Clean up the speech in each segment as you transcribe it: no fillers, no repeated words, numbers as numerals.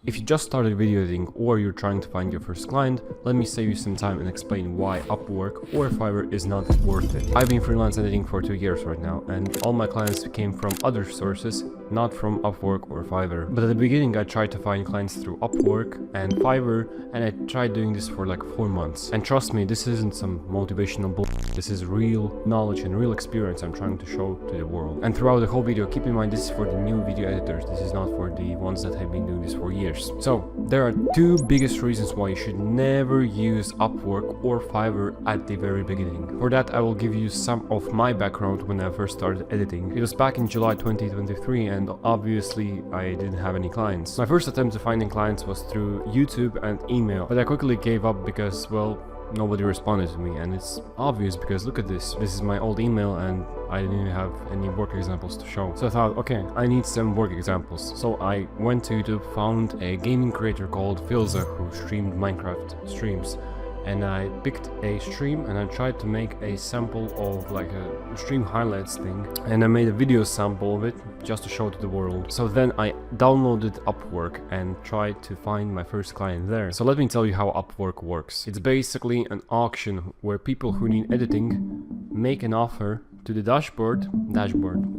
If you just started video editing or you're trying to find your first client, let me save you some time and explain why Upwork or Fiverr is not worth it. I've been freelance editing for 2 years right now, and all my clients came from other sources, not from Upwork or Fiverr. But at the beginning I tried to find clients through Upwork and Fiverr, and I tried doing this for like 4 months. And trust me, this isn't some motivational bullshit. This is real knowledge and real experience I'm trying to show to the world. And throughout the whole video, keep in mind this is for the new video editors. This is not for the ones that have been doing this for years. So there are 2 biggest reasons why you should never use Upwork or Fiverr at the very beginning. For that, I will give you some of my background when I first started editing. It was back in July 2023, and obviously I didn't have any clients. My first attempt to finding clients was through YouTube and email, but I quickly gave up because, well, nobody responded to me. And it's obvious because look at this. This is my old email and I didn't have any work examples to show. So I thought, okay, I need some work examples. So I went to YouTube, found a gaming creator called Filza who streamed Minecraft streams. And I picked a stream and I tried to make a sample of like a stream highlights thing, and I made a video sample of it just to show to the world. So then I downloaded Upwork and tried to find my first client there. So let me tell you how Upwork works. It's basically an auction where people who need editing make an offer to the dashboard,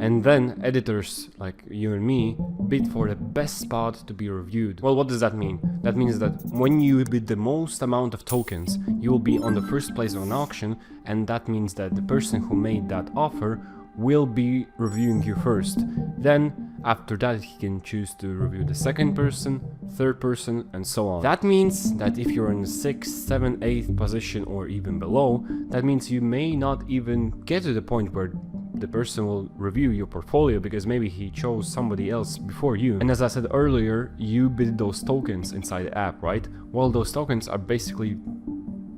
and then editors like you and me bid for the best spot to be reviewed. Well, what does that mean? That means that when you bid the most amount of tokens, you will be on the first place of an auction, and that means that the person who made that offer will be reviewing you first. Then after that he can choose to review the second person, third person, and so on. That means that if you're in the 6th, 7th, 8th position or even below, that means you may not even get to the point where the person will review your portfolio because maybe he chose somebody else before you. And as I said earlier, you bid those tokens inside the app, right? Well, those tokens are basically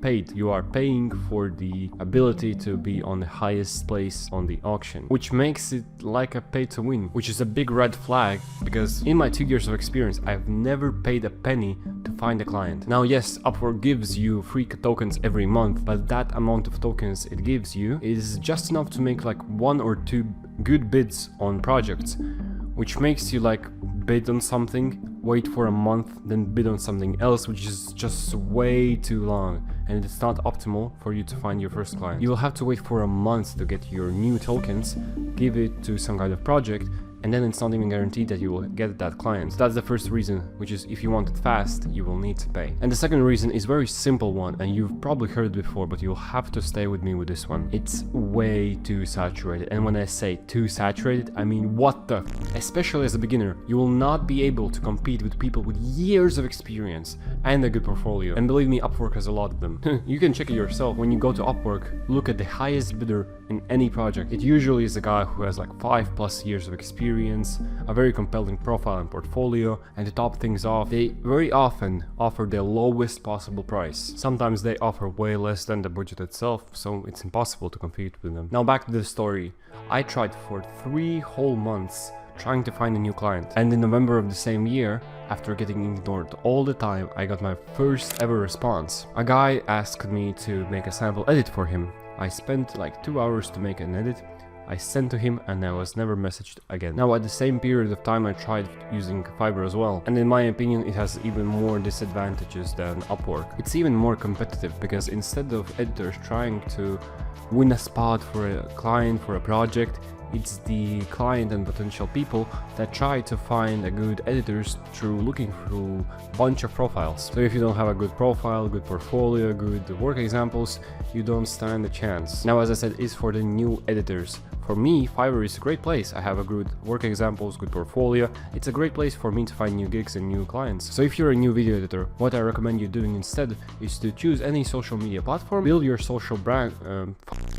paid. You are paying for the ability to be on the highest place on the auction, which makes it like a pay to win, which is a big red flag because in my 2 years of experience I've never paid a penny to find a client. Now yes, Upwork gives you free tokens every month, but that amount of tokens it gives you is just enough to make like 1 or 2 good bids on projects, which makes you like bid on something, wait for a month, then bid on something else, which is just way too long, and it's not optimal for you to find your first client. You will have to wait for a month to get your new tokens, give it to some kind of project, and then it's not even guaranteed that you will get that client. So that's the first reason, which is if you want it fast, you will need to pay. And the second reason is very simple one, and you've probably heard it before, but you'll have to stay with me with this one. It's way too saturated. And when I say too saturated, I mean what the f. Especially as a beginner, you will not be able to compete with people with years of experience and a good portfolio. And believe me, Upwork has a lot of them. You can check it yourself. When you go to Upwork, look at the highest bidder in any project. It usually is a guy who has like 5+ years of experience, a very compelling profile and portfolio, and to top things off, they very often offer the lowest possible price. Sometimes they offer way less than the budget itself, so it's impossible to compete with them. Now back to the story. I tried for 3 whole months trying to find a new client, and in November of the same year, after getting ignored all the time, I got my first ever response. A guy asked me to make a sample edit for him. I spent like 2 hours to make an edit. I sent to him and I was never messaged again. Now at the same period of time I tried using Fiverr as well, and in my opinion it has even more disadvantages than Upwork. It's even more competitive because instead of editors trying to win a spot for a client, for a project, it's the client and potential people that try to find a good editors through looking through a bunch of profiles. So if you don't have a good profile, good portfolio, good work examples, you don't stand a chance. Now as I said, it's for the new editors. For me, Fiverr is a great place. I have a good work examples, good portfolio. It's a great place for me to find new gigs and new clients. So if you're a new video editor, what I recommend you doing instead is to choose any social media platform, build your social brand,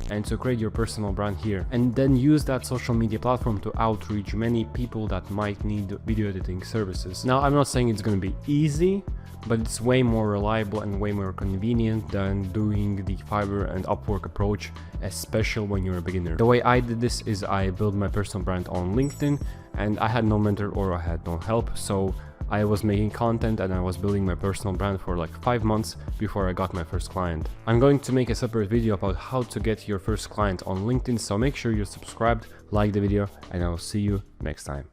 and to create your personal brand here. And then use that social media platform to outreach many people that might need video editing services. Now, I'm not saying it's going to be easy, but it's way more reliable and way more convenient than doing the Fiverr and Upwork approach, especially when you're a beginner. The way I did this is I built my personal brand on LinkedIn, and I had no mentor or I had no help, so I was making content and I was building my personal brand for like 5 months before I got my first client. I'm going to make a separate video about how to get your first client on LinkedIn, so make sure you're subscribed, like the video, and I will see you next time.